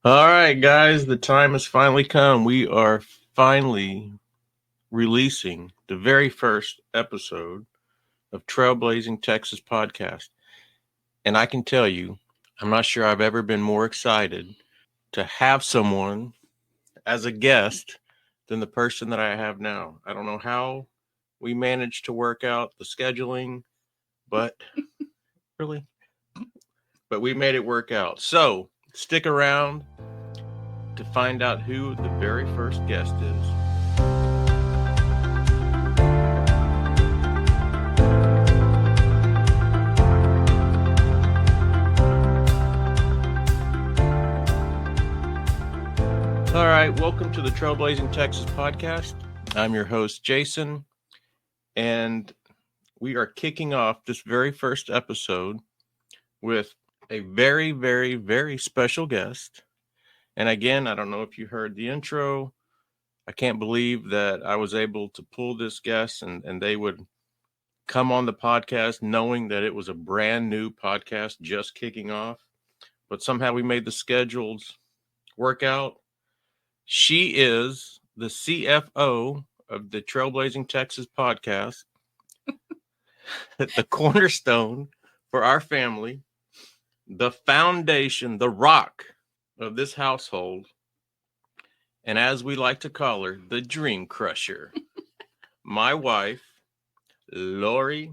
All right, guys, the time has finally come. We are finally releasing the very first episode of Trailblazing Texas podcast. And I can tell you, I'm not sure I've ever been more excited to have someone as a guest than the person that I have now. I don't know how we managed to work out the scheduling, but really, but we made it work out. So stick around to find out who the very first guest is. All right, welcome to the Trailblazing Texas podcast. I'm your host, Jason, and we are kicking off this very first episode with a very, very, very special guest. And again, I don't know if you heard the intro. I can't believe that I was able to pull this guest and they would come on the podcast knowing that it was a brand new podcast just kicking off. But somehow we made the schedules work out. She is the CFO of the Trailblazing Texas podcast, the cornerstone for our family, the foundation, the rock of this household, and as we like to call her, the dream crusher. My wife, Lori,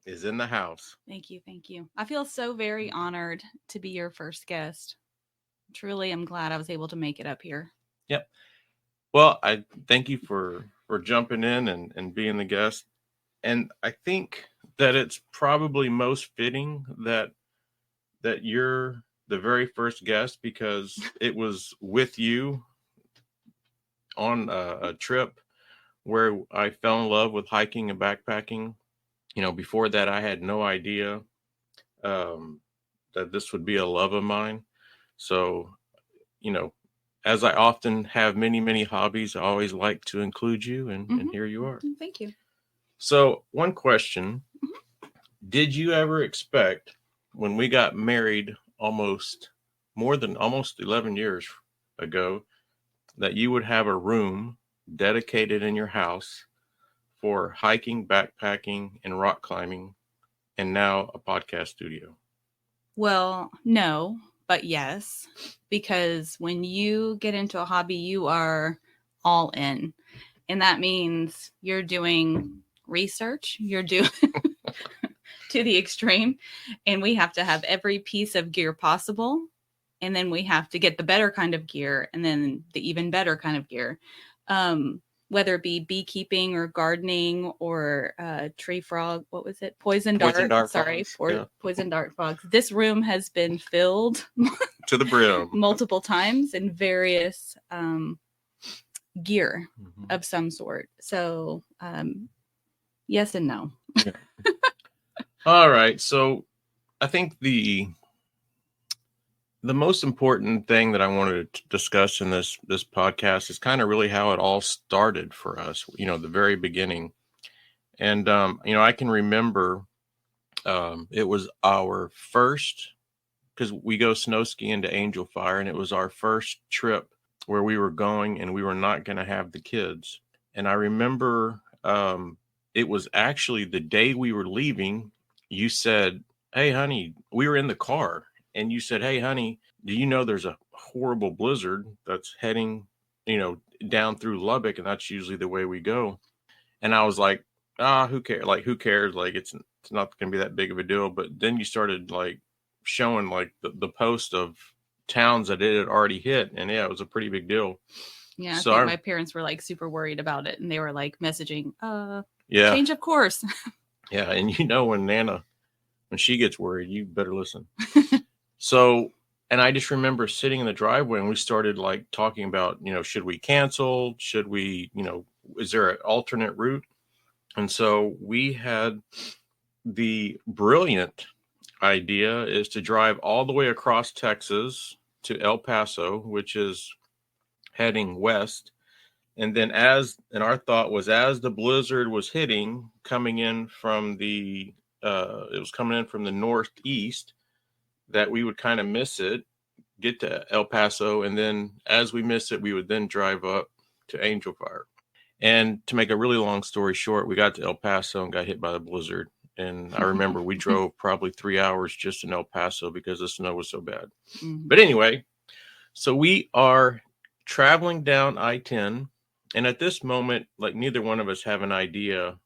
is in the house. Thank you. Thank you. I feel so very honored to be your first guest. Truly, I'm glad I was able to make it up here. Yep. Well, I thank you for jumping in and being the guest. And I think that it's probably most fitting that you're the very first guest because it was with you on a trip where I fell in love with hiking and backpacking. You know, before that, I had no idea that this would be a love of mine. So, you know, as I often have many, many hobbies, I always like to include you, and here you are. Thank you. So, one question. Did you ever expect when we got married almost 11 years ago that you would have a room dedicated in your house for hiking, backpacking, and rock climbing, and now a podcast studio? Well, no, but yes, because when you get into a hobby, you are all in. And that means you're doing research, you're doing to the extreme, and we have to have every piece of gear possible. And then we have to get the better kind of gear and then the even better kind of gear. Whether it be beekeeping or gardening or tree frog, what was it? Poison dart. Sorry, poison dart frogs. This room has been filled to the brim multiple times in various gear of some sort. So yes and no. Yeah. All right. So I think the most important thing that I wanted to discuss in this podcast is kind of really how it all started for us, you know, the very beginning. And, you know, I can remember it was our first, because we go snow skiing to Angel Fire, and it was our first trip where we were going and we were not going to have the kids. And I remember it was actually the day we were leaving, you said, "Hey, honey," we were in the car. And you said, "Hey, honey, do you know there's a horrible blizzard that's heading, you know, down through Lubbock, and that's usually the way we go?" And I was like, who cares? Like, who cares? Like, it's not going to be that big of a deal. But then you started like showing like the post of towns that it had already hit, and yeah, it was a pretty big deal. Yeah, so I think my parents were like super worried about it, and they were like messaging, change of course. Yeah, and you know when Nana, when she gets worried, you better listen. So, and I just remember sitting in the driveway and we started like talking about, you know, should we cancel? Should we, you know, is there an alternate route? And so we had the brilliant idea is to drive all the way across Texas to El Paso, which is heading west. And then and our thought was as the blizzard was hitting, coming in from it was coming in from the northeast, that we would kind of miss it, get to El Paso, and then as we miss it, we would then drive up to Angel Fire. And to make a really long story short, we got to El Paso and got hit by the blizzard. And I remember we drove probably 3 hours just in El Paso because the snow was so bad. Mhm. But anyway, so we are traveling down I-10. And at this moment, like neither one of us have an idea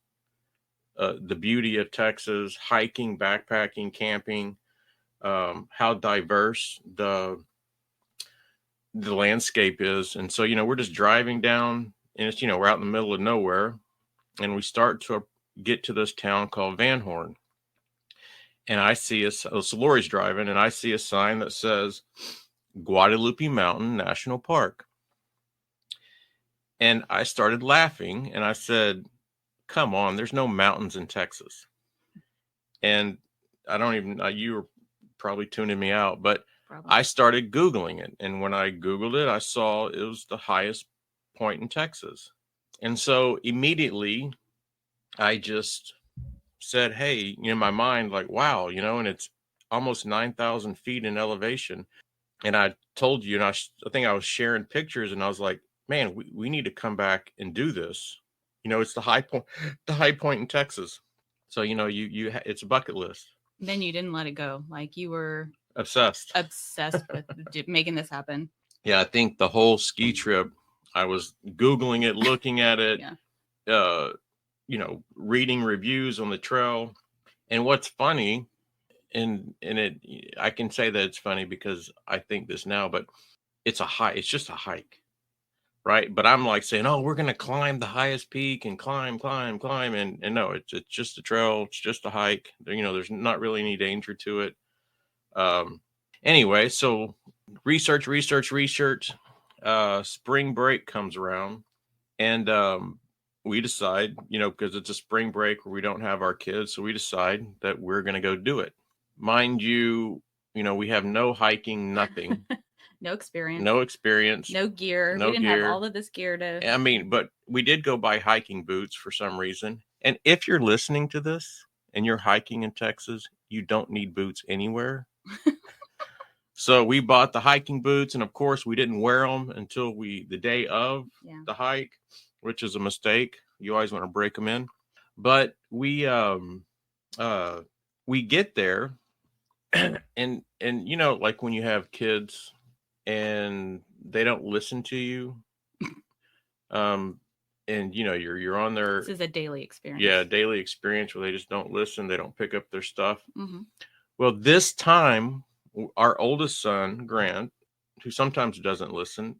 the beauty of Texas, hiking, backpacking, camping, how diverse the landscape is. And so, we're just driving down, and it's, we're out in the middle of nowhere, and we start to get to this town called Van Horn. And I see so Lori's driving, and I see a sign that says Guadalupe Mountain National Park. And I started laughing, and I said, come on, there's no mountains in Texas. And I don't even, you were probably tuning me out, but Probably. I started Googling it. And when I Googled it, I saw it was the highest point in Texas. And so immediately I just said, hey, in my mind, like, wow, and it's almost 9,000 feet in elevation. And I told you, and I think I was sharing pictures, and I was like, man, we need to come back and do this. It's the high point in Texas. So, it's a bucket list. Then you didn't let it go. Like you were Obsessed with making this happen. Yeah, I think the whole ski trip, I was Googling it, looking at it, reading reviews on the trail. And what's funny, and I can say that it's funny because I think this now, but it's just a hike. Right. But I'm like saying, oh, we're going to climb the highest peak and climb. And no, it's just a trail. It's just a hike. There's not really any danger to it. Anyway, so research. Spring break comes around, and we decide, because it's a spring break where we don't have our kids. So we decide that we're going to go do it. Mind you, we have no hiking, nothing. No experience. No gear. We didn't have all of this gear to. But we did go buy hiking boots for some reason. And if you're listening to this and you're hiking in Texas, you don't need boots anywhere. So we bought the hiking boots, and of course we didn't wear them until the day of the hike, which is a mistake. You always want to break them in. But we get there, and like when you have kids and they don't listen to you, and you're on their, this is a daily experience. Yeah, daily experience where they just don't listen, they don't pick up their stuff. Mm-hmm. Well, this time our oldest son, Grant, who sometimes doesn't listen,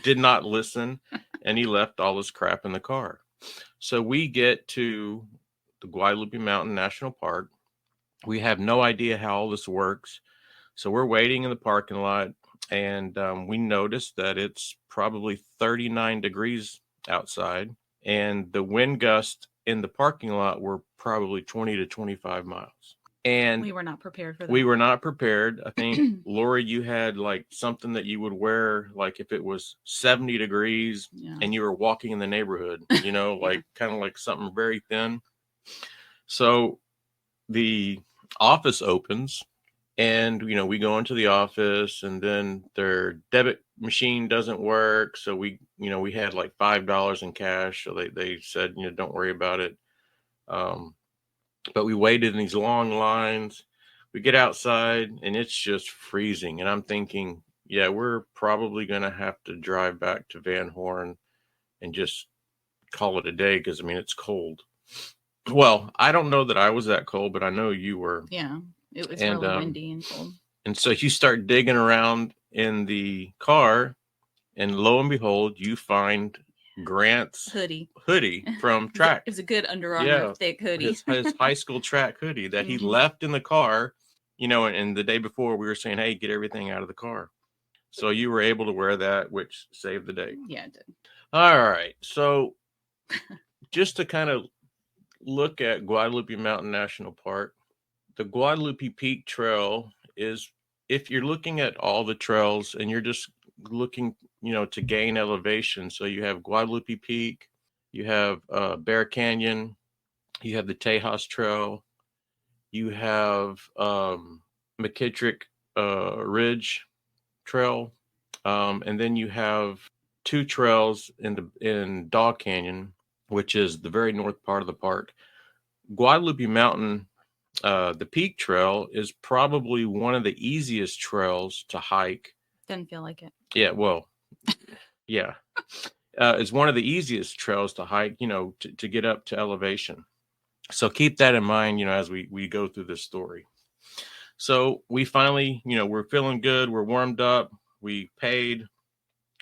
did not listen, and he left all his crap in the car. So we get to the Guadalupe Mountain National Park. We have no idea how all this works. So we're waiting in the parking lot, and we noticed that it's probably 39 degrees outside, and the wind gust in the parking lot were probably 20 to 25 miles. And we were not prepared for that. We were not prepared. I think, Lori, you had like something that you would wear, like if it was 70 degrees and you were walking in the neighborhood, like kind of like something very thin. So the office opens, and, we go into the office, and then their debit machine doesn't work. So we had like $5 in cash. So they said, don't worry about it. But we waited in these long lines. We get outside, and it's just freezing. And I'm thinking, yeah, we're probably going to have to drive back to Van Horn and just call it a day because, it's cold. Well, I don't know that I was that cold, but I know you were. Yeah, it was really windy and cold. And so you start digging around in the car, and lo and behold, you find Grant's hoodie from track. It was a good Under Armour thick hoodie. His high school track hoodie that he left in the car, and the day before we were saying, hey, get everything out of the car. So you were able to wear that, which saved the day. Yeah, it did. All right. So just to kind of look at Guadalupe Mountain National Park, the Guadalupe Peak Trail is, if you're looking at all the trails and you're just looking, to gain elevation. So you have Guadalupe Peak, you have Bear Canyon, you have the Tejas Trail, you have McKittrick Ridge, Trail, and then you have 2 trails in Dog Canyon, which is the very north part of the park. Guadalupe Mountain, the Peak Trail, is probably one of the easiest trails to hike. Didn't feel like it. Yeah, well, yeah. It's one of the easiest trails to hike, to get up to elevation. So keep that in mind, as we go through this story. So we finally, we're feeling good. We're warmed up. We paid.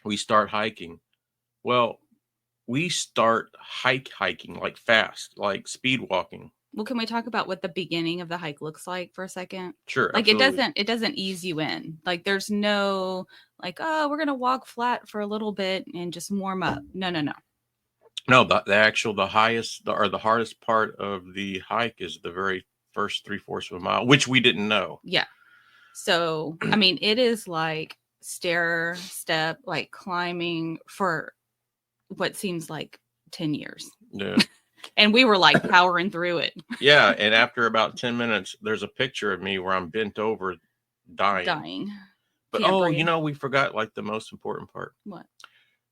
We start hiking. Well, we start hiking like fast, like speed walking. Well, can we talk about what the beginning of the hike looks like for a second? Sure. Like absolutely. it doesn't ease you in. Like there's no like, oh, we're gonna walk flat for a little bit and just warm up. No. No, the highest or the hardest part of the hike is the very first 3/4 of a mile, which we didn't know. Yeah. So I mean, it is like stair step, like climbing for what seems like 10 years. Yeah. And we were like powering through it. Yeah, and after about 10 minutes, there's a picture of me where I'm bent over, dying. But Can't breathe. we forgot like the most important part. What?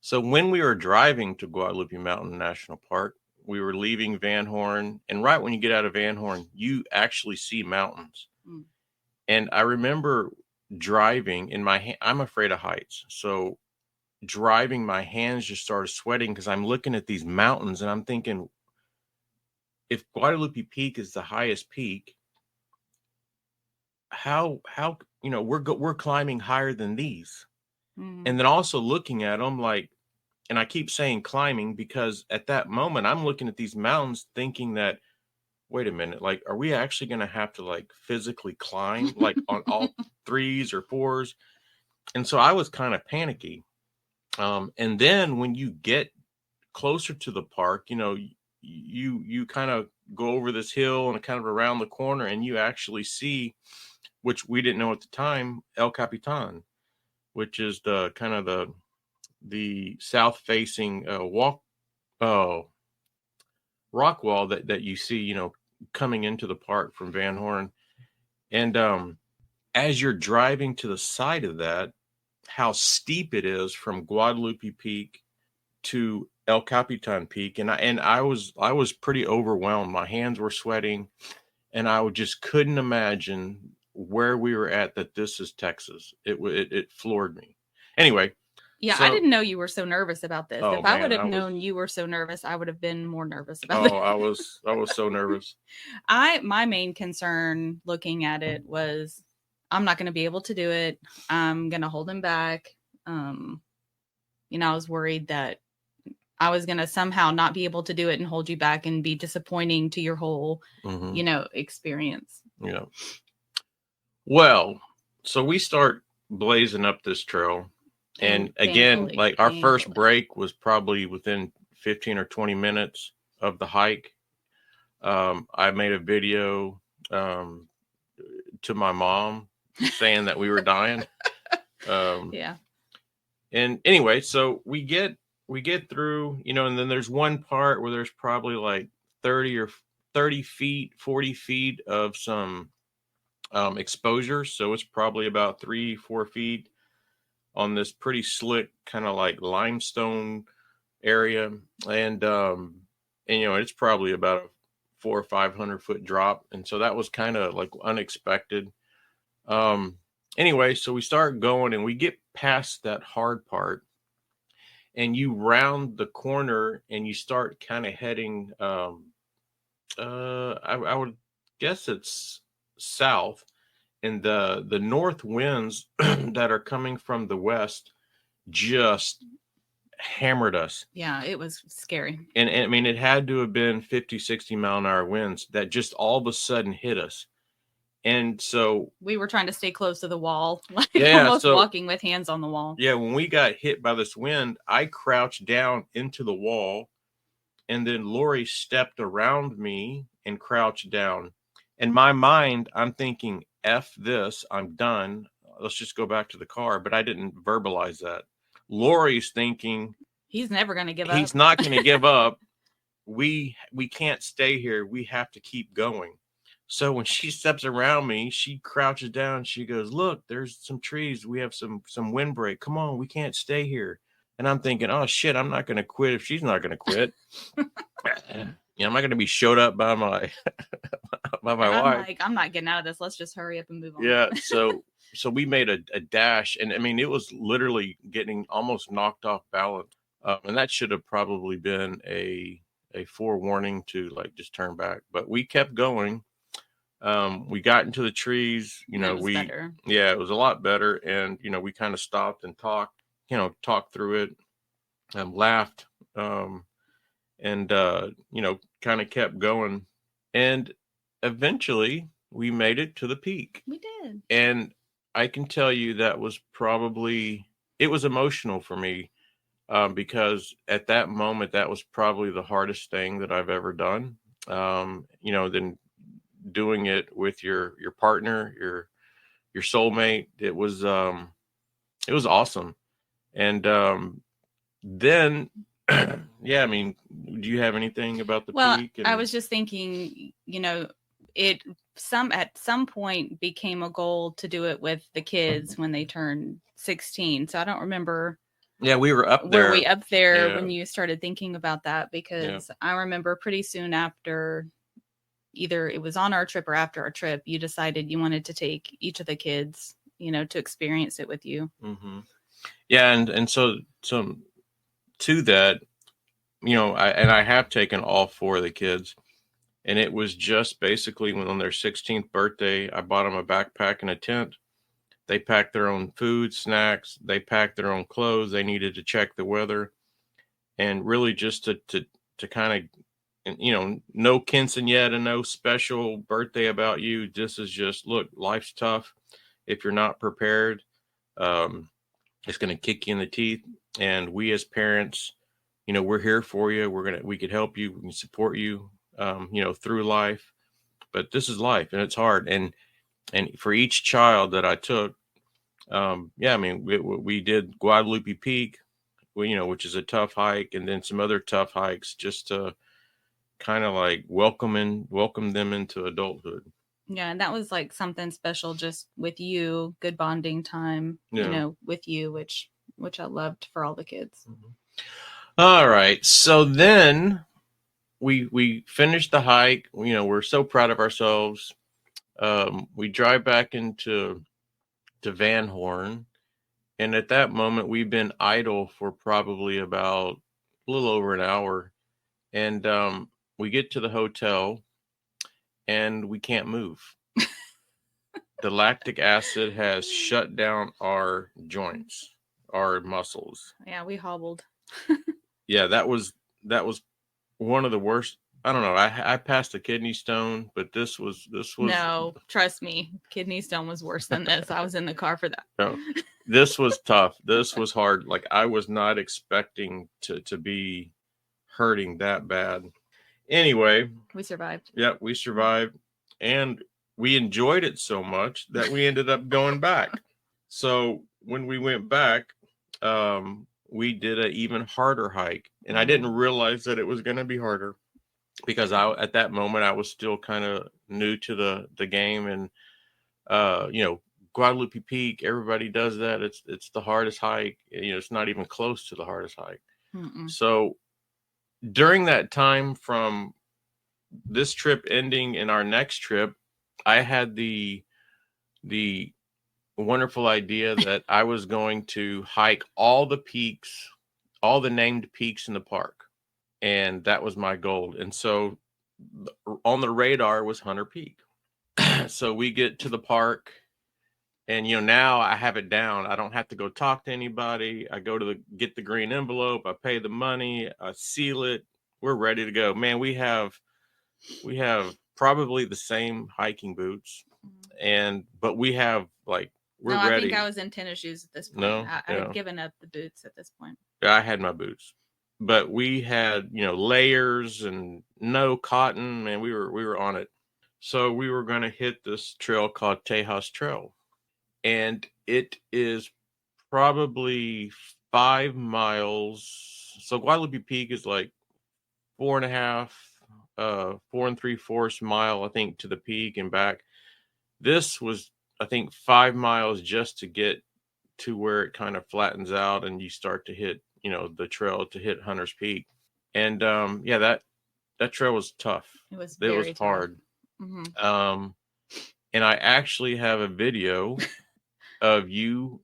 So when we were driving to Guadalupe Mountain National Park, we were leaving Van Horn, and right when you get out of Van Horn, you actually see mountains. Mm. And I remember driving in I'm afraid of heights. So driving, my hands just started sweating because I'm looking at these mountains and I'm thinking, if Guadalupe Peak is the highest peak, how we're climbing higher than these. Mm. And then also looking at them like, and I keep saying climbing because at that moment I'm looking at these mountains thinking that, wait a minute, like, are we actually going to have to like physically climb like on all 3s or 4s? And so I was kind of panicky. And then when you get closer to the park, you kind of go over this hill and kind of around the corner and you actually see, which we didn't know at the time, El Capitan, which is the kind of the south facing rock wall that you see, coming into the park from Van Horn. And as you're driving to the side of that, how steep it is from Guadalupe Peak to El Capitan Peak, and I was pretty overwhelmed. My hands were sweating, and I just couldn't imagine where we were at. That this is Texas. It floored me. Anyway. Yeah, so, I didn't know you were so nervous about this. Oh, if I man, would have known you were so nervous, I would have been more nervous about it. I was so nervous. My main concern looking at it was I'm not going to be able to do it. I'm going to hold him back. I was worried that I was going to somehow not be able to do it and hold you back and be disappointing to your whole, experience. Yeah. Well, so we start blazing up this trail. And again, like our first break was probably within 15 or 20 minutes of the hike. I made a video to my mom saying that we were dying. Yeah. And anyway, so we get through, and then there's one part where there's probably like 30 feet, 40 feet of some exposure. So it's probably about 3-4 feet on this pretty slick kind of like limestone area. And it's probably about a 400 or 500 foot drop. And so that was kind of like unexpected. Anyway, so we start going and we get past that hard part and you round the corner and you start kind of heading, I would guess it's south. And the north winds that are coming from the west just hammered us. Yeah, it was scary. And I mean, it had to have been 50, 60 mile an hour winds that just all of a sudden hit us. And so we were trying to stay close to the wall, almost walking with hands on the wall. Yeah, when we got hit by this wind, I crouched down into the wall. And then Lori stepped around me and crouched down. In my mind, I'm thinking, F this, I'm done. Let's just go back to the car. But I didn't verbalize that. Lori's thinking, he's never going to give up. He's not going to give up. We can't stay here. We have to keep going. So when she steps around me, she crouches down. She goes, "Look, there's some trees. We have some windbreak. Come on, we can't stay here." And I'm thinking, "Oh shit, I'm not going to quit if she's not going to quit." I'm not going to be showed up by my by my And I'm wife. like, I'm not getting out of this. Let's just hurry up and move on. Yeah. So we made a dash, and I mean, it was literally getting almost knocked off balance, and that should have probably been a forewarning to like just turn back. But we kept going. We got into the trees. It was better. Yeah, it was a lot better, and we kind of stopped and talked. Talked through it, laughed, and kind of kept going, and eventually we made it to the peak. We did. And I can tell you that was it was emotional for me, because at that moment, that was probably the hardest thing that I've ever done. Then doing it with your partner, your soulmate, it was awesome. And then, yeah, I mean, do you have anything about the peak? I was just thinking, it at some point became a goal to do it with the kids when they turned 16. So I don't remember. Yeah, we were up there. Were we up there when you started thinking about that? Because I remember pretty soon after, either it was on our trip or after our trip, you decided you wanted to take each of the kids, to experience it with you. Mm-hmm. Yeah, and so to that, I have taken all four of the kids. And it was just basically when on their 16th birthday, I bought them a backpack and a tent. They packed their own food, snacks. They packed their own clothes. They needed to check the weather, and really just to kind of, no quinceañera, no special birthday about you. This is just, look, life's tough. If you're not prepared, it's going to kick you in the teeth. And we as parents, we're here for you. We could help you. We can support you. Through life, but this is life, and it's hard. And for each child that I took, I mean, we did Guadalupe Peak, which is a tough hike, and then some other tough hikes just to kind of like welcome them into adulthood. Yeah, and that was like something special, just with you, good bonding time, with you, which I loved for all the kids. Mm-hmm. All right, so then we finished the hike. We're so proud of ourselves. We drive back into Van Horn, and at that moment we've been idle for probably about a little over an hour, and we get to the hotel and we can't move. The lactic acid has shut down our joints, our muscles. Yeah, we hobbled. Yeah, that was one of the worst. I don't know. I passed a kidney stone, but this was. No, trust me, kidney stone was worse than this. I was in the car for that. No, this was tough. This was hard. Like, I was not expecting to be hurting that bad. Anyway, we survived. Yeah, we survived, and we enjoyed it so much that we ended up going back. So when we went back, we did an even harder hike, and I didn't realize that it was going to be harder, because at that moment I was still kind of new to the game, and Guadalupe Peak, everybody does that. It's the hardest hike. It's not even close to the hardest hike. Mm-mm. So during that time, from this trip ending and our next trip, I had the wonderful idea that I was going to hike all the peaks, all the named peaks in the park. And that was my goal. And so on the radar was Hunter Peak. So we get to the park, and now I have it down. I don't have to go talk to anybody. I go to get the green envelope. I pay the money. I seal it. We're ready to go. Man, we have probably the same hiking boots, but we have we're ready. I think I was in tennis shoes at this point. No, I had given up the boots at this point. Yeah, I had my boots, but we had layers and no cotton, and we were on it. So we were going to hit this trail called Tejas Trail, and it is probably 5 miles. So Guadalupe Peak is like 4.5. 4 3/4 mile, I think, to the peak and back. This was, I think, 5 miles just to get to where it kind of flattens out and you start to hit, the trail to hit Hunter's Peak. And that trail was tough. It was It was very hard. tough. And I actually have a video of you.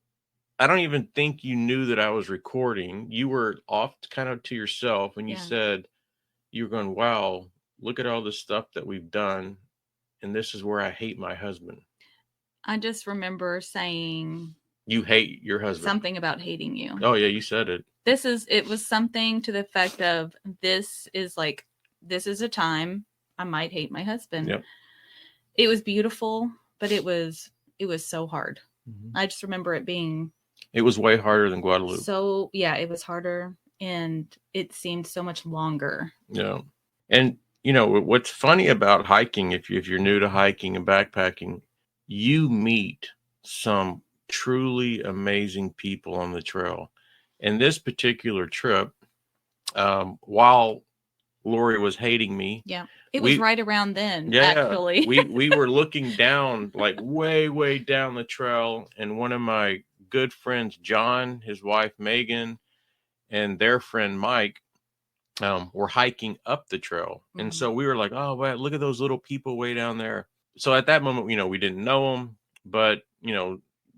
I don't even think you knew that I was recording. You were off kind of to yourself and you said, you were going, wow, look at all the stuff that we've done. And this is where I hate my husband. I just remember saying, you hate your husband. Something about hating you. Oh yeah, you said it. It was something to the effect of, this is a time I might hate my husband. Yep. It was beautiful, but it was so hard. Mm-hmm. I just remember it being. It was way harder than Guadalupe. So yeah, it was harder, and it seemed so much longer. Yeah, and what's funny about hiking, if you're new to hiking and backpacking, you meet some truly amazing people on the trail. And this particular trip, while Lori was hating me, it was right around then. Actually, we were looking down, like way down the trail, and one of my good friends, John, his wife Megan, and their friend Mike, were hiking up the trail. Mm-hmm. And so we were like, oh wow, look at those little people way down there. So at that moment, we didn't know them, but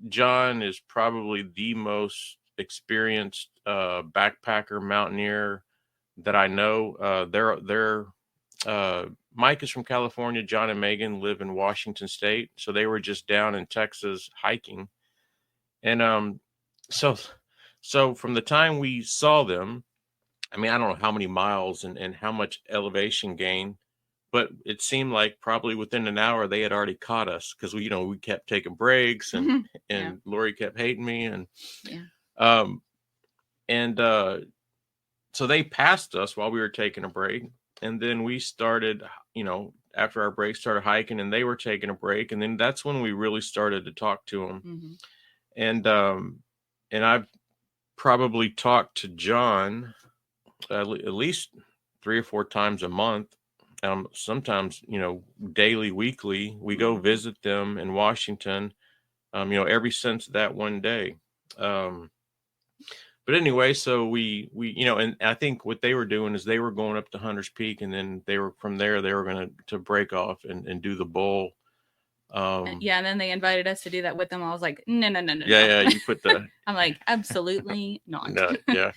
John is probably the most experienced backpacker mountaineer that I know. Mike is from California. John and Megan live in Washington State, so they were just down in Texas hiking. And so from the time we saw them, I mean, I don't know how many miles and how much elevation gain, but it seemed like probably within an hour they had already caught us, because we kept taking breaks and Lori kept hating me so they passed us while we were taking a break, and then we started, after our break, started hiking, and they were taking a break, and then that's when we really started to talk to them. Mm-hmm. And I've probably talked to John at least 3 or 4 times a month. Sometimes, daily, weekly, we go visit them in Washington, ever since that one day. But anyway, so we, and I think what they were doing is they were going up to Hunter's Peak, and then from there, they were going to break off and do the bowl. And then they invited us to do that with them. I was like, no. Yeah, you put the. I'm like, absolutely not. No, yeah.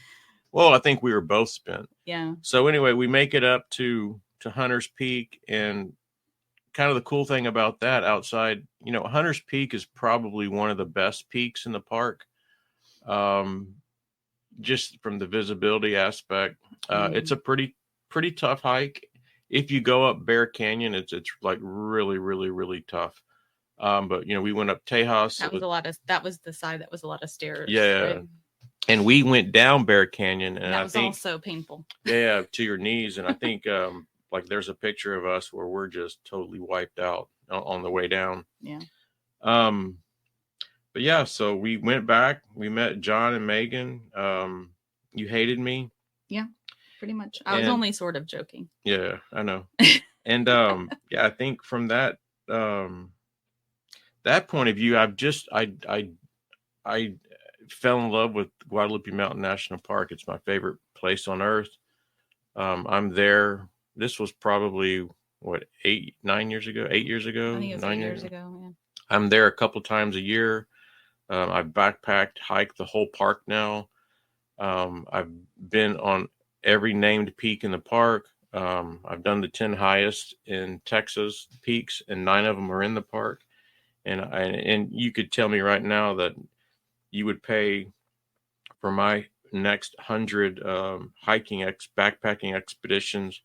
Well, I think we were both spent. Yeah. So anyway, we make it up to Hunter's Peak, and kind of the cool thing about that, outside, Hunter's Peak is probably one of the best peaks in the park. Just from the visibility aspect, it's a pretty tough hike. If you go up Bear Canyon, it's like really tough. But we went up Tejas. That was the side that was a lot of stairs. Yeah. Right? And we went down Bear Canyon, and that was also painful. Yeah, to your knees. And I think like there's a picture of us where we're just totally wiped out on the way down. Yeah. But yeah, so we went back. We met John and Megan. You hated me. Yeah, pretty much. I was only sort of joking. Yeah, I know. And I think from that point of view, I fell in love with Guadalupe Mountains National Park. It's my favorite place on earth. I'm there. This was probably 8 years ago. I think it was 8 years ago. Yeah. I'm there a couple times a year. I've backpacked, hiked the whole park now. I've been on every named peak in the park. I've done the 10 highest in Texas peaks, and 9 of them are in the park. And you could tell me right now that you would pay for my next 100 backpacking expeditions,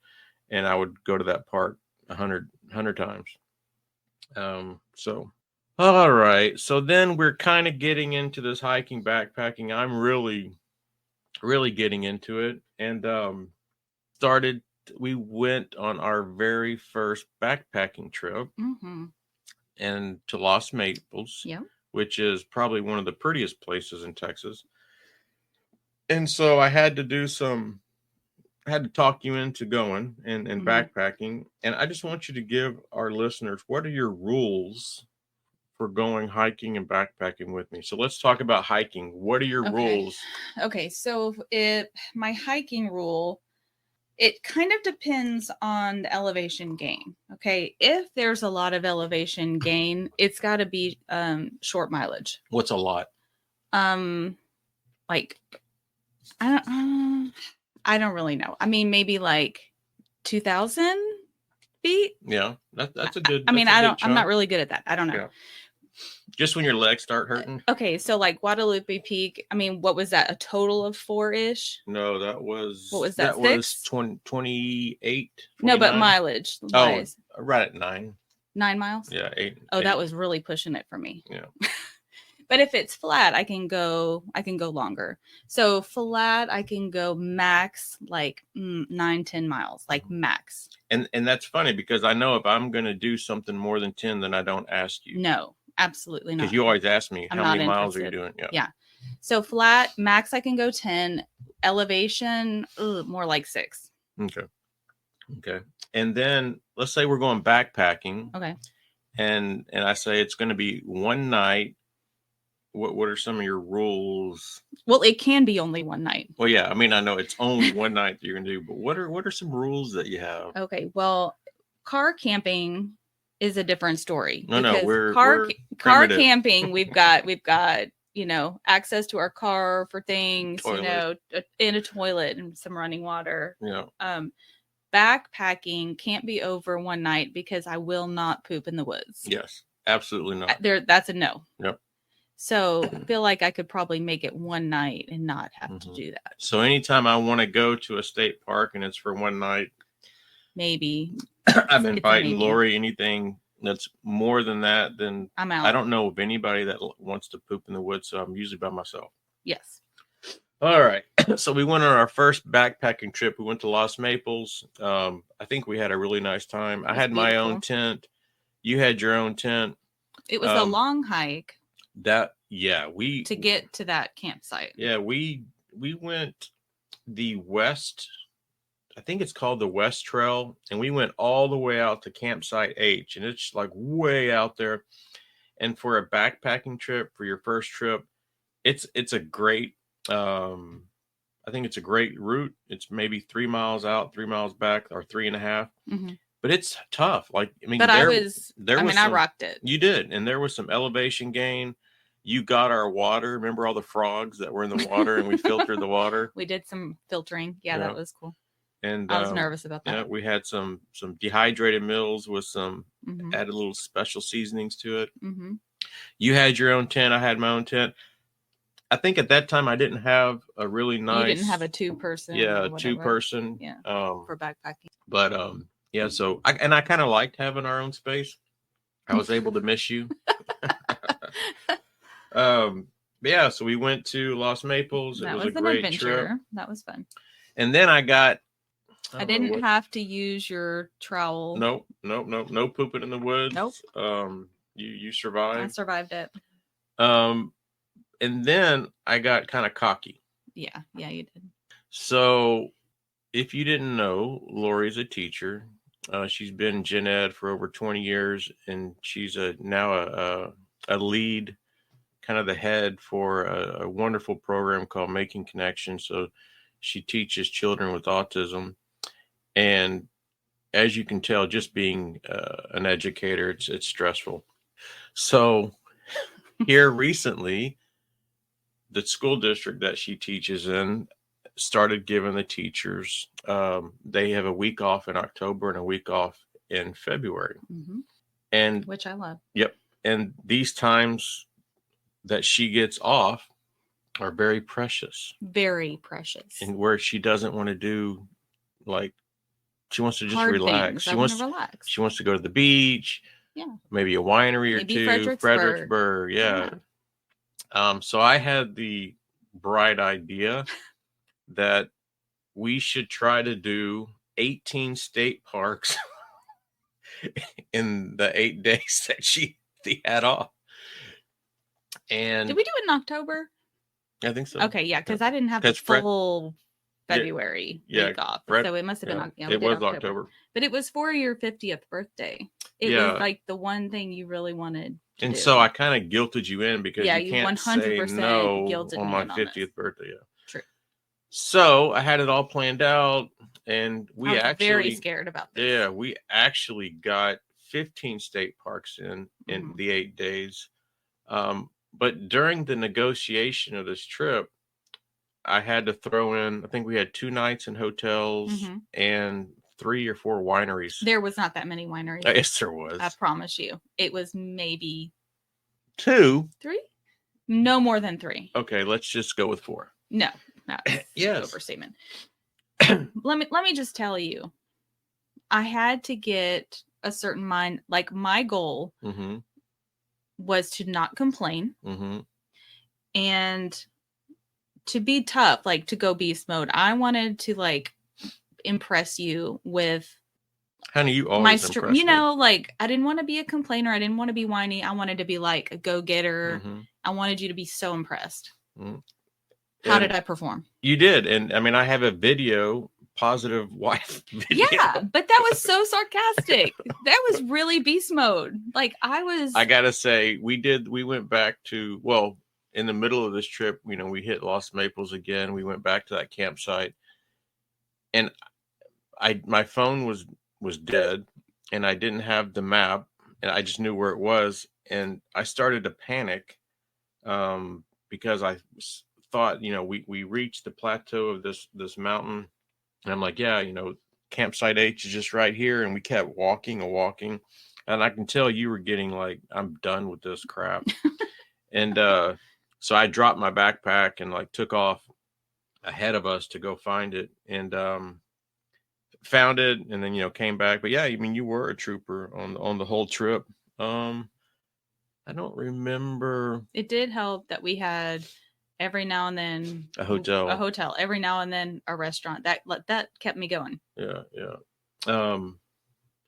and I would go to that park 100 times. So. All right. So then we're kind of getting into this hiking, backpacking. I'm really getting into it. And we went on our very first backpacking trip and to Los Maples, which is probably one of the prettiest places in Texas. And so I had to do some I had to talk you into going and Mhm. backpacking. And I just want you to give our listeners, what are your rules for going hiking and backpacking with me? So let's talk about hiking. What are your Okay. rules? Okay, so my hiking rule, it kind of depends on the elevation gain. Okay, if there's a lot of elevation gain, it's got to be short mileage. What's a lot? Like I don't really know. I mean, maybe like 2,000 feet. Yeah, that's a good. I mean, that's a good I'm not chunk. really good at that. I don't know. Yeah. Just when your legs start hurting. Okay, so like Guadalupe Peak. I mean, what was that? A total of 4-ish? No, that was What was that? 6? 20, 28. No, but 29? mileage Oh, wise, right at 9. 9 miles. Yeah, 8. Oh, 8. that was really pushing it for me. Yeah. But if it's flat, I can go longer. So flat, I can go max like 9-10 miles, like max. And that's funny because I know if I'm going to do something more than 10, then I don't ask you. No, absolutely not. Because you always ask me, I'm how not many miles interested. are you doing? Yeah. So flat, max, I can go 10. Elevation, more like 6. Okay. And then let's say we're going backpacking. Okay. And I say it's going to be one night. What are some of your rules? Well, it can be only one night. Well, yeah. I mean, I know it's only one night that you're going to do, but what are some rules that you have? Okay. Well, car camping is a different story. No, we're car primitive. camping. We've got access to our car for things, Toilet. in a toilet and some running water. Yeah. Backpacking can't be over one night because I will not poop in the woods. Yes, absolutely not. That's a no. Yep. So I feel like I could probably make it one night and not have to do that. So anytime I want to go to a state park and it's for one night, maybe. I've been inviting Lori. Anything that's more than that, then I'm out. I don't know of anybody that wants to poop in the woods, so I'm usually by myself. Yes. All right. So we went on our first backpacking trip. We went to Los Maples. I think we had a really nice time. I had my own tent. You had your own tent. It was a long hike. To get to that campsite. Yeah, we went the west. I think it's called the West Trail, and we went all the way out to campsite H, and it's like way out there. And for a backpacking trip, for your first trip, it's a great. I think it's a great route. It's maybe 3 miles out, 3 miles back, or 3.5. Mm-hmm. But it's tough. Like, I mean, I rocked it. You did, and there was some elevation gain. You got our water. Remember all the frogs that were in the water, and we filtered the water. We did some filtering. Yeah, that was cool. And I was nervous about that. Yeah, we had some dehydrated meals with some added little special seasonings to it. Mm-hmm. You had your own tent. I had my own tent. I think at that time I didn't have a really nice. You didn't have a 2-person. Yeah, a 2-person. Yeah. For backpacking. But yeah. So I kind of liked having our own space. I was able to miss you. Yeah. So we went to Los Maples. It was a great adventure. Trip. That was fun. And then I didn't have to use your trowel. Nope. No pooping in the woods. Nope. You survived. I survived it. And then I got kind of cocky. Yeah, you did. So if you didn't know, Lori's a teacher. She's been gen ed for over 20 years, and she's now a lead, kind of the head for a wonderful program called Making Connections. So she teaches children with autism. And as you can tell, just being an educator, it's stressful. So here recently, the school district that she teaches in started giving the teachers, they have a week off in October and a week off in February. Mm-hmm. And which I love. Yep. And these times that she gets off are very precious. Very precious. And where she doesn't want to do, like, she wants to just relax. She wants to go to the beach. Yeah. Maybe a winery or two. Fredericksburg. Yeah. So I had the bright idea that we should try to do 18 state parks in the 8 days that she had off. And did we do it in October? I think so. Okay, yeah, because I didn't have the full February Yeah, week off. right. So it must have been Yeah, we it did was October. But it was for your 50th birthday. It Yeah. was like the one thing you really wanted to And do. so I kind of guilted you in because Yeah, you you can't say 100% no guilted on me my in on this. 50th birthday. Yeah. True. So I had it all planned out, and I was very scared about this. Yeah, we actually got 15 state parks in Mhm. the 8 days. But during the negotiation of this trip, I had to throw in, I think we had 2 nights in hotels Mhm. and 3 or 4 wineries. There was not that many wineries. Yes, there was. I promise you. It was maybe 2. 3? No more than 3. Okay, let's just go with 4. No, that's Yes. an overstatement. Let me just tell you, I had to get a certain mind. Like my goal Mm-hmm. was to not complain Mm-hmm. and to be tough, like to go beast mode. I wanted to like impress you with Honey, you always impress me. You know, like I didn't want to be a complainer. I didn't want to be whiny. I wanted to be like a go-getter. Mm-hmm. I wanted you to be so impressed. Mm-hmm. How did I perform? You did. And I mean, I have a video, positive wife video. Yeah, but that was so sarcastic. That was really beast mode. Like I gotta say, we went back to, well, in the middle of this trip, you know, we hit Lost Maples again. We went back to that campsite, and my phone was dead, and I didn't have the map, and I just knew where it was, and I started to panic, because I thought, you know, we reached the plateau of this mountain, and I'm like, yeah, you know, campsite H is just right here, and we kept walking and walking, and I can tell you were getting like, I'm done with this crap. And so I dropped my backpack and like took off ahead of us to go find it, and found it, and then, you know, came back. But yeah, I mean, you were a trooper on the whole trip. I don't remember. It did help that we had every now and then a hotel, every now and then a restaurant. That kept me going.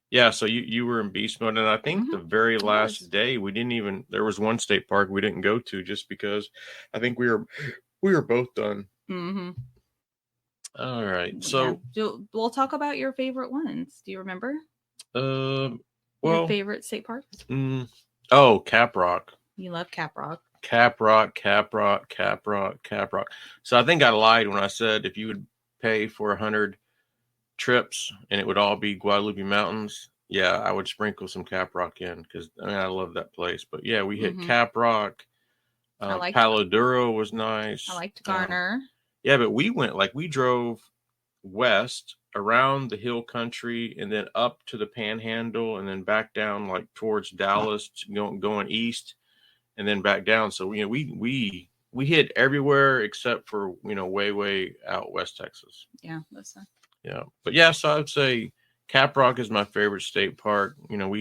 Yeah, so you were in beast mode, and I think the very last day we didn't even, there was one state park we didn't go to just because I think we were both done. Mm-hmm. All right, so we'll talk about your favorite ones. Do you remember? Well, your favorite state parks? Oh, Cap Rock. You love Cap Rock. Cap Rock. So I think I lied when I said if you would pay for 100 trips and it would all be Guadalupe Mountains, yeah, I would sprinkle some Cap Rock in, because I mean, I love that place. But yeah, we hit Cap Rock. Palo Duro was nice. I liked Garner. Yeah, but we drove west around the hill country and then up to the Panhandle and then back down like towards Dallas, going east and then back down. So, you know, we hit everywhere except for, you know, way out West Texas. Yeah, that's nice. Yeah, but yeah, so I would say Cap Rock is my favorite state park. You know,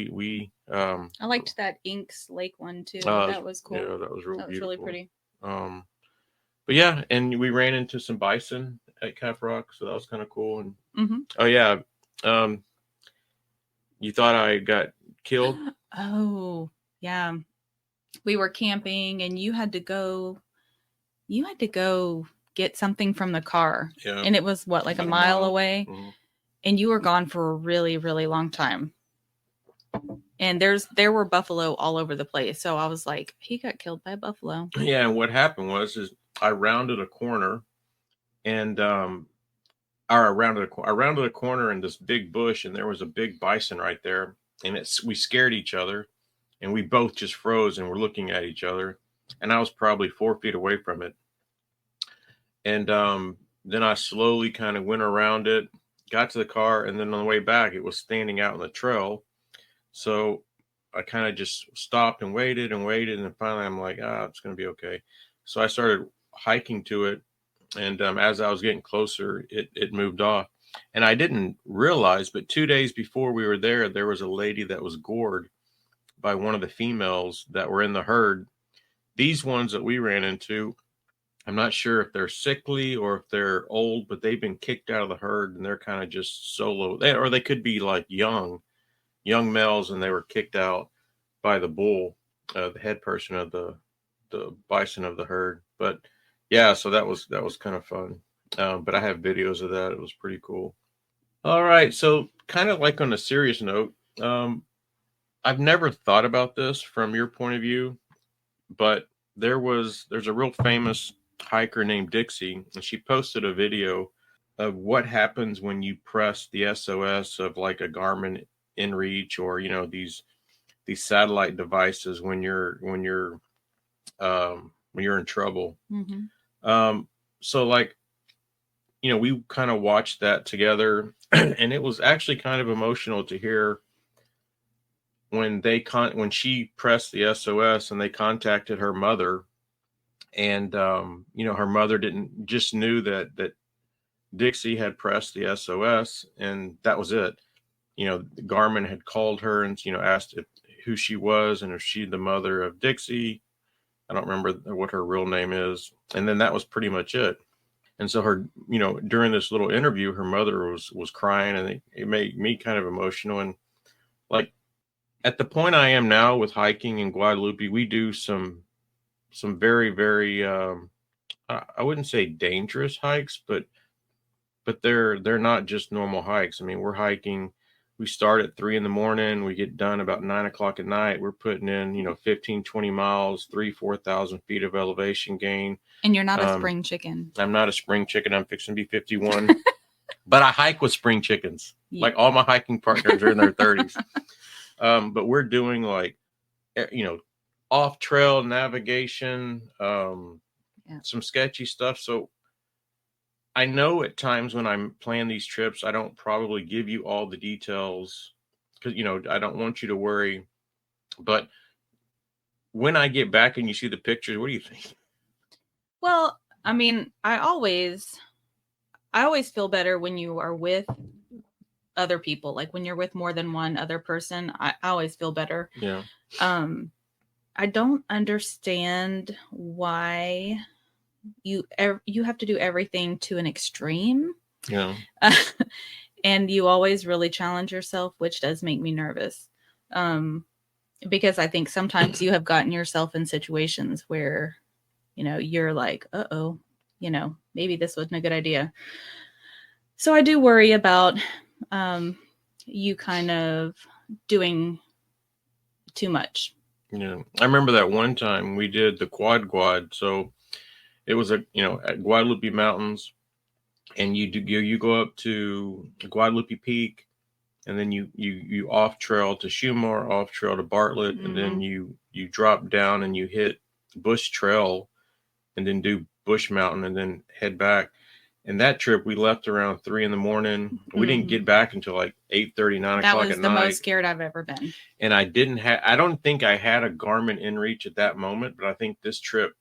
I liked that Inks Lake one too. That was cool. Yeah, that was really pretty. But yeah, and we ran into some bison at Cap Rock, so that was kind of cool. And oh yeah, you thought I got killed? Oh yeah, we were camping, and you had to go get something from the car. Yeah. And it was what, like a mile away? Mm-hmm. And you were gone for a really, really long time. And there were buffalo all over the place. So I was like, he got killed by a buffalo. Yeah, and what happened is I rounded a corner, and I rounded a corner in this big bush, and there was a big bison right there, and we scared each other, and we both just froze and were looking at each other, and I was probably 4 feet away from it. And then I slowly kind of went around it, got to the car, and then on the way back, it was standing out on the trail. So I kind of just stopped and waited, and finally I'm like, it's going to be okay. So I started hiking to it, and as I was getting closer, it moved off. And I didn't realize, but 2 days before we were there was a lady that was gored by one of the females that were in the herd. These ones that we ran into, I'm not sure if they're sickly or if they're old, but they've been kicked out of the herd, and they're kind of just solo. Or they could be like young males, and they were kicked out by the bull, the head person of the bison of the herd. But yeah, so that was kind of fun. But I have videos of that. It was pretty cool. All right. So kind of like on a serious note, I've never thought about this from your point of view, but there's a real famous hiker named Dixie, and she posted a video of what happens when you press the SOS of like a Garmin InReach or these satellite devices when you're in trouble. Mm-hmm. So like we kind of watched that together, and it was actually kind of emotional to hear when she pressed the SOS and they contacted her mother, and her mother didn't just knew that Dixie had pressed the SOS, and that was it. Garmin had called her and asked who she was and if she the mother of Dixie. I don't remember what her real name is, and then that was pretty much it. And so her, during this little interview, her mother was crying, and it made me kind of emotional. And like at the point I am now with hiking in Guadalupe, we do some very, very I wouldn't say dangerous hikes, but they're not just normal hikes. I mean, we're hiking. We start at 3 a.m. We get done about 9 o'clock at night. We're putting in 15, 20 miles, 4,000 feet of elevation gain. And you're not a spring chicken. I'm not a spring chicken. I'm fixing to be 51. But I hike with spring chickens. Yeah. Like all my hiking partners are in their 30s. But we're doing like, off trail navigation, some sketchy stuff. So I know at times when I'm planning these trips, I don't probably give you all the details because, I don't want you to worry. But when I get back and you see the pictures, what do you think? Well, I mean, I always feel better when you are with other people. Like when you're with more than one other person, I always feel better. Yeah. I don't understand why you have to do everything to an extreme. Yeah. And you always really challenge yourself, which does make me nervous. Because I think sometimes you have gotten yourself in situations where, you're like, uh-oh, maybe this wasn't a good idea. So I do worry about you kind of doing too much. Yeah. I remember that one time we did the quad. So it was at Guadalupe Mountains, and you go up to Guadalupe Peak, and then you off trail to Shumar, off trail to Bartlett, and then you drop down and you hit Bush Trail, and then do Bush Mountain, and then head back. And that trip we left around 3 a.m. We didn't get back until like 8:30, 9 o'clock at night. That was the most scared I've ever been. And I don't think I had a Garmin InReach at that moment, but I think this trip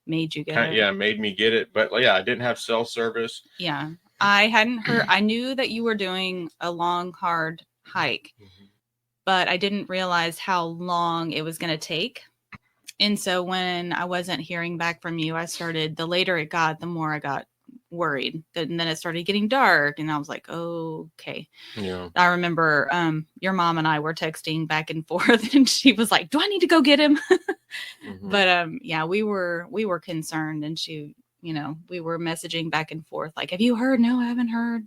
made you get it. Yeah, made me get it. But yeah, I didn't have cell service. Yeah. I hadn't heard. I knew that you were doing a long, hard hike, but I didn't realize how long it was going to take. And so when I wasn't hearing back from you, the later it got, the more I got worried. And then it started getting dark, and I was like, oh, okay. Yeah. I remember your mom and I were texting back and forth, and she was like, do I need to go get him? But yeah, we were concerned, and she, we were messaging back and forth like, have you heard? No, I haven't heard.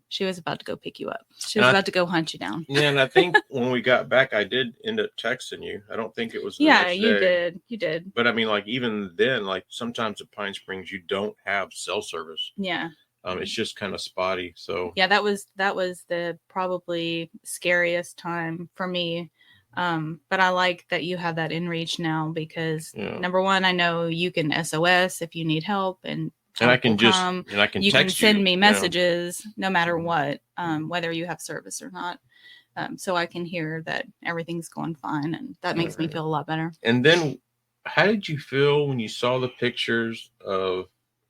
She was about to go pick you up. She was about to go hunt you down. Yeah, and I think when we got back, I did end up texting you. I don't think it was the next day. You did. But I mean, like even then, like sometimes at Pine Springs, you don't have cell service. Yeah. It's just kind of spotty. So yeah, that was the probably scariest time for me. But I like that you have that InReach now because number one, I know you can SOS if you need help, and I can you can send me messages no matter what, whether you have service or not. So I can hear that everything's going fine, and that makes me feel a lot better. And then how did you feel when you saw the pictures of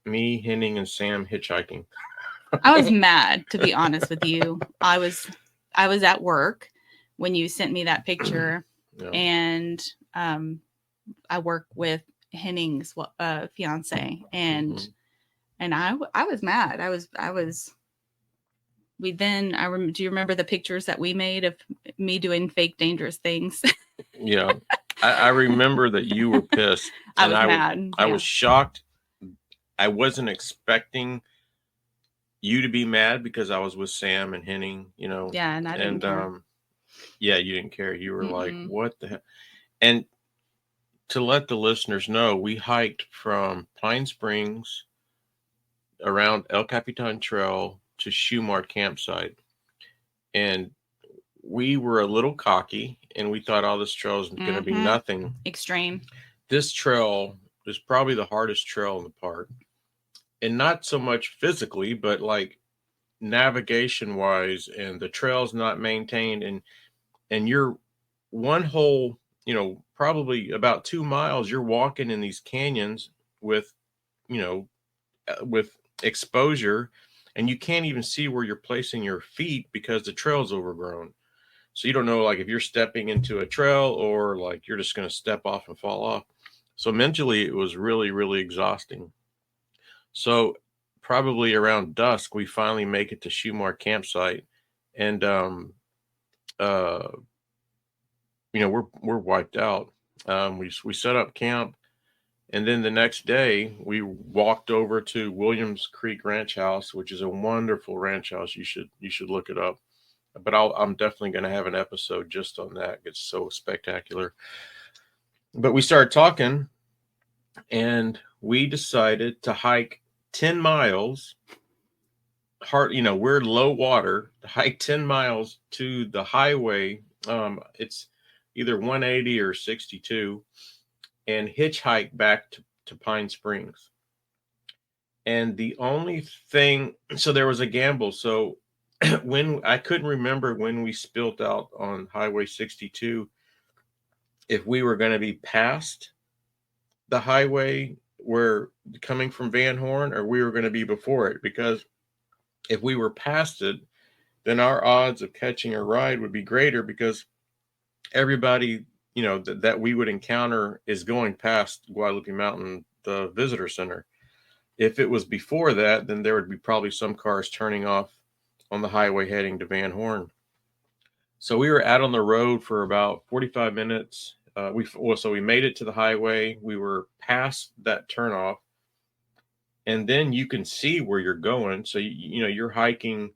me, Henning, and Sam hitchhiking? I was mad, to be honest with you. I was at work when you sent me that picture, and I work with Henning's fiance, and I was mad. Do you remember the pictures that we made of me doing fake dangerous things? Yeah. I remember that you were pissed. I was mad. I was shocked I wasn't expecting you to be mad because I was with Sam and Henning, you know. Yeah, and I didn't care. Yeah, you didn't care. You were like, Mm-mm. what the hell? And to let the listeners know, we hiked from Pine Springs around El Capitan Trail to Shumar campsite. And we were a little cocky and we thought, oh, this trail is going to be nothing. Extreme. This trail is probably the hardest trail in the park. And not so much physically, but like navigation wise, and the trail's not maintained. And you're one whole, you know, probably about 2 miles, you're walking in these canyons with, you know, with exposure, and you can't even see where you're placing your feet because the trail's overgrown. So you don't know, like, if you're stepping into a trail or like you're just going to step off and fall off. So mentally, it was really, really exhausting. So probably around dusk, we finally make it to Shumar campsite, and uh, you know, we're wiped out. We set up camp, and then the next day we walked over to Williams Creek Ranch House, which is a wonderful ranch house. You should look it up. But I'm definitely going to have an episode just on that. It's so spectacular. But we started talking, and we decided to hike 10 miles. You know, we're low water. To hike 10 miles to the highway. It's either 180 or 62, and hitchhike back to Pine Springs. And the only thing, so there was a gamble. So when I couldn't remember when we spilt out on Highway 62, if we were going to be past the highway where coming from Van Horn, or we were going to be before it, because if we were past it, then our odds of catching a ride would be greater, because everybody, you know, that we would encounter is going past Guadalupe Mountain, the visitor center. If it was before that, then there would be probably some cars turning off on the highway heading to Van Horn. So we were out on the road for about 45 minutes. So we made it to the highway. We were past that turnoff, and then you can see where you're going. So you know, you're hiking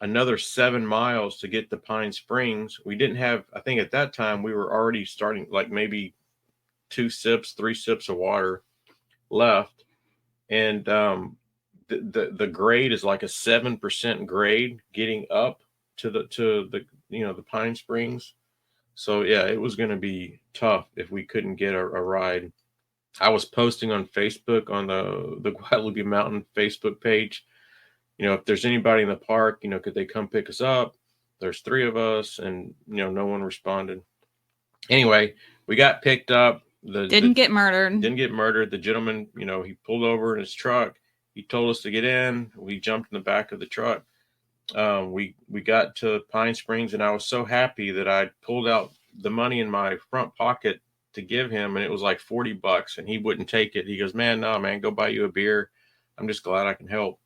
another 7 miles to get to Pine Springs. We didn't have, I think at that time we were already starting, like maybe 3 sips of water left, and the grade is like a 7% grade getting up to the you know, the Pine Springs. So yeah, it was going to be tough if we couldn't get a ride. I was posting on Facebook, on the Guadalupe Mountain Facebook page, you know, if there's anybody in the park, you know, could they come pick us up? There's 3 of us, and you know, no one responded. Anyway, we got picked up. Didn't get murdered. Didn't get murdered. The gentleman, you know, he pulled over in his truck. He told us to get in. We jumped in the back of the truck. We got to Pine Springs, and I was so happy that I pulled out the money in my front pocket to give him, and it was like $40, and he wouldn't take it. He goes, "Man, no, man, go buy you a beer. I'm just glad I can help."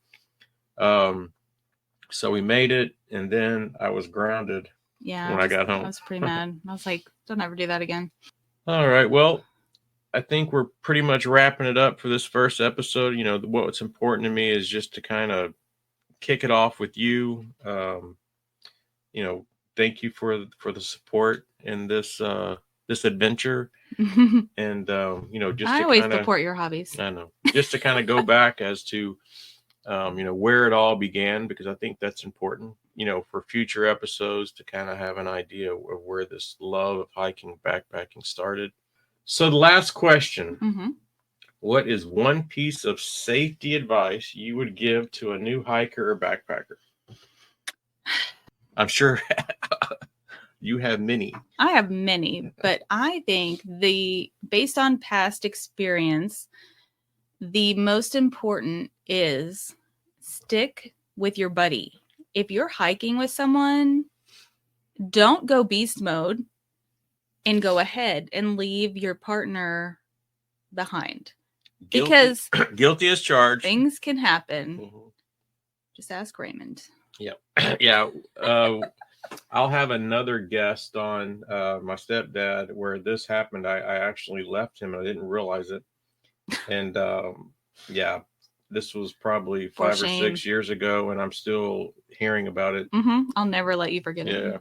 So we made it, and then I was grounded. Yeah, when I got home, I was pretty mad. I was like, "Don't ever do that again." All right, well, I think we're pretty much wrapping it up for this first episode. You know, what's important to me is just to kind of kick it off with you. You know, thank you for the support in this adventure, and you know, just I to always kinda, support your hobbies. I know, just to kind of go back as to you know, where it all began, because I think that's important, you know, for future episodes to kind of have an idea of where this love of hiking, backpacking started. So the last question, what is one piece of safety advice you would give to a new hiker or backpacker? I'm sure you have many. I have many, but I think based on past experience, the most important is stick with your buddy. If you're hiking with someone, don't go beast mode and go ahead and leave your partner behind. Because guilty as charged. Things can happen. Just ask Raymond. Yeah. Yeah. I'll have another guest on my stepdad where this happened. I actually left him and I didn't realize it. And yeah, this was probably For 5 or shame. 6 years ago, and I'm still hearing about it. I'll never let you forget Yeah. it.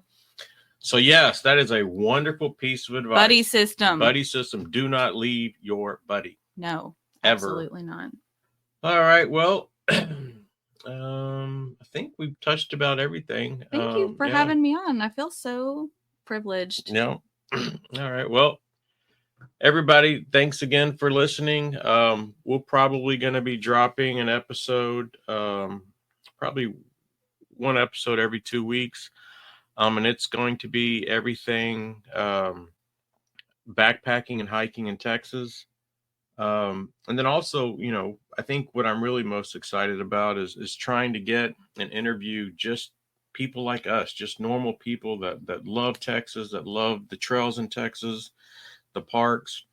So yes, that is a wonderful piece of advice. Buddy system. Buddy system. Do not leave your buddy. No, ever. Absolutely not. All right. Well, I think we've touched about everything. Thank you for having me on. I feel so privileged. No. All right. Well, everybody, thanks again for listening. We're probably going to be dropping an episode, probably one episode every 2 weeks. And it's going to be everything backpacking and hiking in Texas. And then also, you know, I think what I'm really most excited about is trying to get and interview just people like us, just normal people that love Texas, that love the trails in Texas, the parks,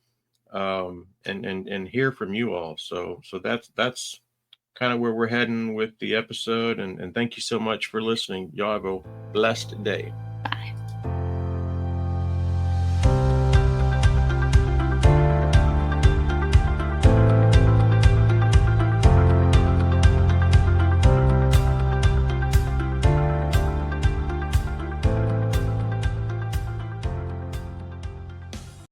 and hear from you all. So that's kind of where we're heading with the episode. And thank you so much for listening. Y'all have a blessed day.